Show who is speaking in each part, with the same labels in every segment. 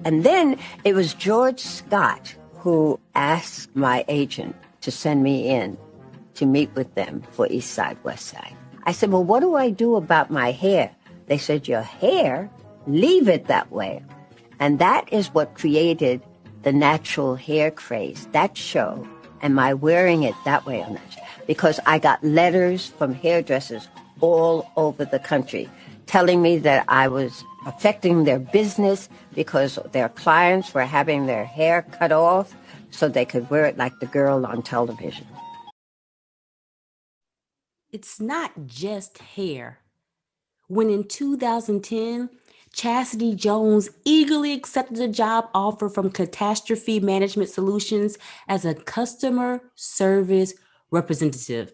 Speaker 1: And then it was George Scott who asked my agent to send me in to meet with them for East Side, West Side. I said, well, what do I do about my hair? They said, your hair, leave it that way. And that is what created the natural hair craze, that show, and my wearing it that way on that show. Because I got letters from hairdressers all over the country telling me that I was affecting their business because their clients were having their hair cut off so they could wear it like the girl on television.
Speaker 2: It's not just hair. When in 2010, Chastity Jones eagerly accepted a job offer from Catastrophe Management Solutions as a customer service representative.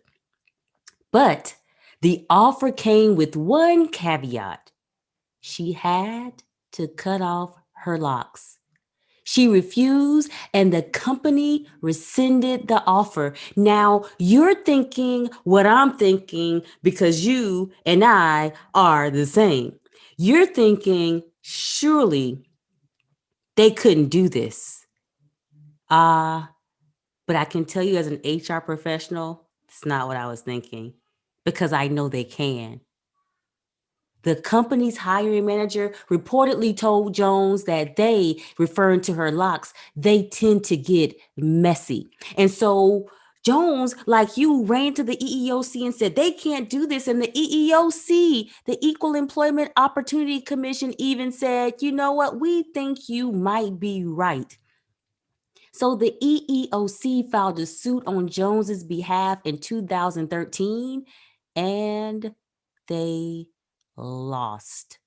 Speaker 2: But the offer came with one caveat. She had to cut off her locks. She refused, and the company rescinded the offer. Now, you're thinking what I'm thinking because you and I are the same. You're thinking, surely they couldn't do this. But I can tell you as an HR professional, it's not what I was thinking because I know they can. The company's hiring manager reportedly told Jones that they, referring to her locks, they tend to get messy. And so Jones, like you, ran to the EEOC and said they can't do this. And the EEOC, the Equal Employment Opportunity Commission, even said, you know what, we think you might be right. So the EEOC filed a suit on Jones's behalf in 2013, and they lost.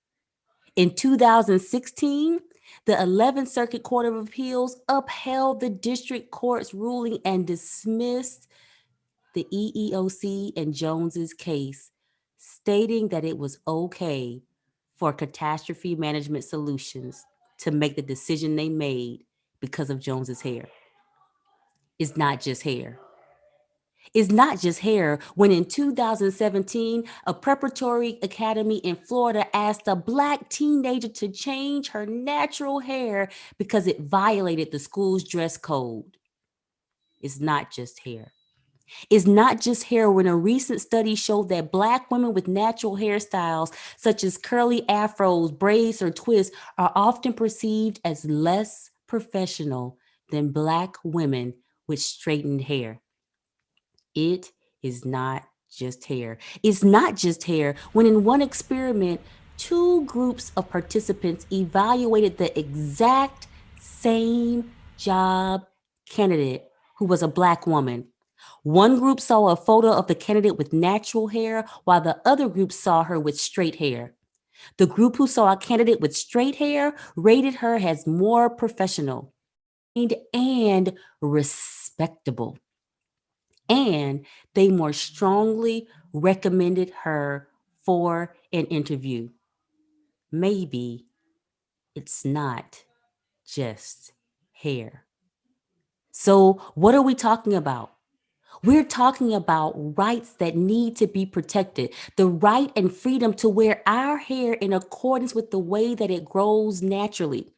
Speaker 2: In 2016, the 11th Circuit Court of Appeals upheld the district court's ruling and dismissed the EEOC and Jones's case, stating that it was okay for Catastrophe Management Solutions to make the decision they made because of Jones's hair. It's not just hair. It's not just hair. When in 2017, a preparatory academy in Florida asked a Black teenager to change her natural hair because it violated the school's dress code. It's not just hair. It's not just hair when a recent study showed that Black women with natural hairstyles, such as curly afros, braids, or twists, are often perceived as less professional than Black women with straightened hair. It is not just hair. It's not just hair when in one experiment, two groups of participants evaluated the exact same job candidate who was a Black woman. One group saw a photo of the candidate with natural hair, while the other group saw her with straight hair. The group who saw a candidate with straight hair rated her as more professional and respectable. And they more strongly recommended her for an interview. Maybe it's not just hair. So what are we talking about? We're talking about rights that need to be protected, the right and freedom to wear our hair in accordance with the way that it grows naturally.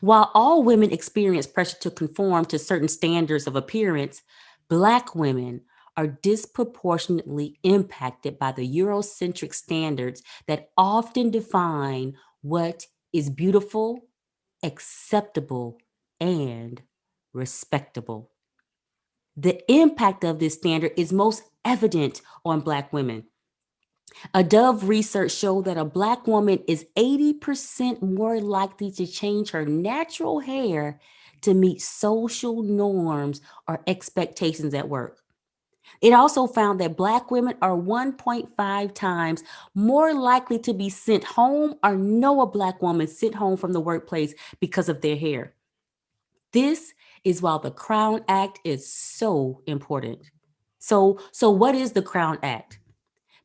Speaker 2: While all women experience pressure to conform to certain standards of appearance, Black women are disproportionately impacted by the Eurocentric standards that often define what is beautiful, acceptable, and respectable. The impact of this standard is most evident on Black women. A Dove research showed that a Black woman is 80% more likely to change her natural hair to meet social norms or expectations at work. It also found that Black women are 1.5 times more likely to be sent home or know a Black woman sent home from the workplace because of their hair. This is why the Crown Act is so important. So what is the Crown Act?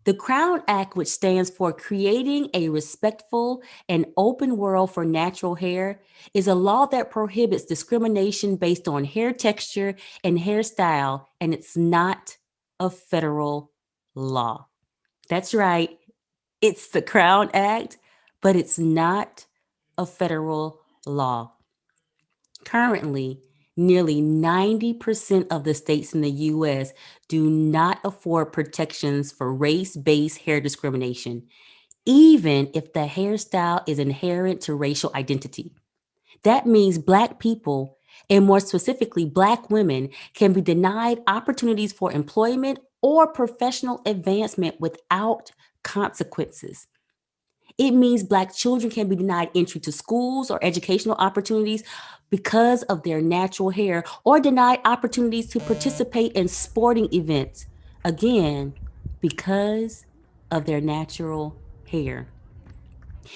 Speaker 2: The Crown Act, which stands for Creating a Respectful and Open World for Natural Hair, is a law that prohibits discrimination based on hair texture and hairstyle, and it's not a federal law. That's right. It's the Crown Act, but it's not a federal law. Currently, nearly 90% of the states in the US do not afford protections for race-based hair discrimination, even if the hairstyle is inherent to racial identity. That means Black people, and more specifically, Black women, can be denied opportunities for employment or professional advancement without consequences. It means Black children can be denied entry to schools or educational opportunities because of their natural hair, or denied opportunities to participate in sporting events, again, because of their natural hair.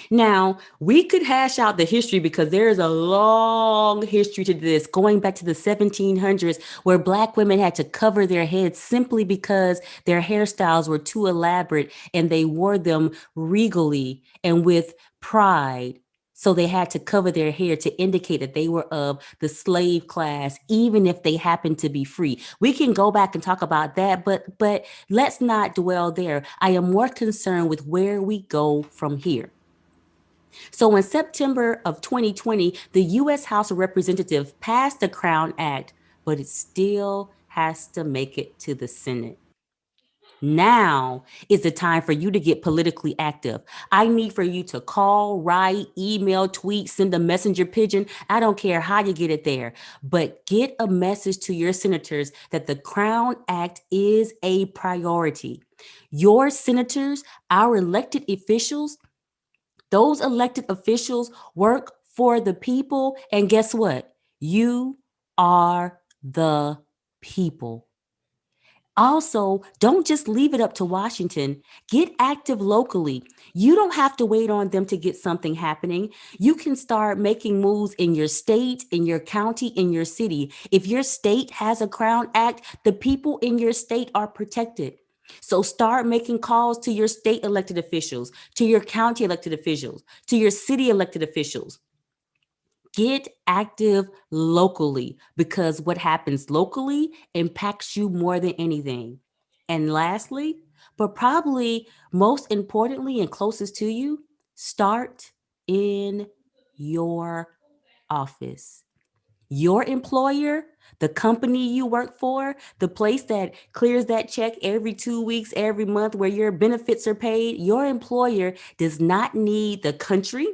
Speaker 2: Now, we could hash out the history because there is a long history to this, going back to the 1700s, where Black women had to cover their heads simply because their hairstyles were too elaborate and they wore them regally and with pride. So they had to cover their hair to indicate that they were of the slave class, even if they happened to be free. We can go back and talk about that, but let's not dwell there. I am more concerned with where we go from here. So in September of 2020, the US House of Representatives passed the Crown Act, but it still has to make it to the Senate. Now is the time for you to get politically active. I need for you to call, write, email, tweet, send a messenger pigeon. I don't care how you get it there, but get a message to your senators that the Crown Act is a priority. Your senators, our elected officials, those elected officials work for the people. And guess what? You are the people. Also, don't just leave it up to Washington. Get active locally. You don't have to wait on them to get something happening. You can start making moves in your state, in your county, in your city. If your state has a Crown Act, the people in your state are protected. So start making calls to your state elected officials, to your county elected officials, to your city elected officials. Get active locally, because what happens locally impacts you more than anything. And lastly, but probably most importantly and closest to you, start in your office. Your employer, the company you work for, the place that clears that check every 2 weeks, every month, where your benefits are paid, your employer does not need the country,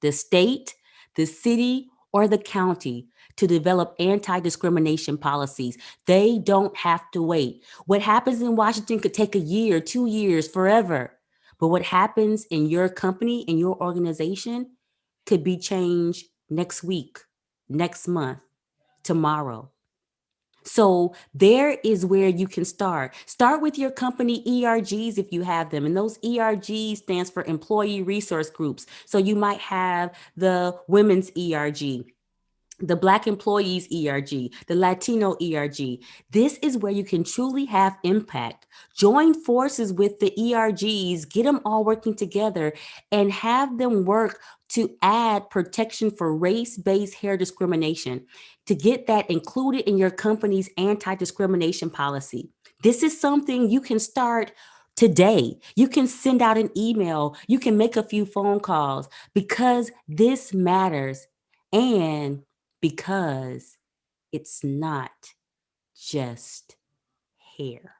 Speaker 2: the state, the city, or the county to develop anti-discrimination policies. They don't have to wait. What happens in Washington could take a year, 2 years, forever. But what happens in your company, in your organization, could be changed next week, next month, tomorrow. So there is where you can start. Start with your company ERGs if you have them. And those ERGs stands for employee resource groups. So you might have the women's ERG, the Black employees ERG, the Latino ERG. This is where you can truly have impact. Join forces with the ERGs, get them all working together, and have them work to add protection for race-based hair discrimination, to get that included in your company's anti-discrimination policy. This is something you can start today. You can send out an email, you can make a few phone calls, because this matters. And because it's not just hair.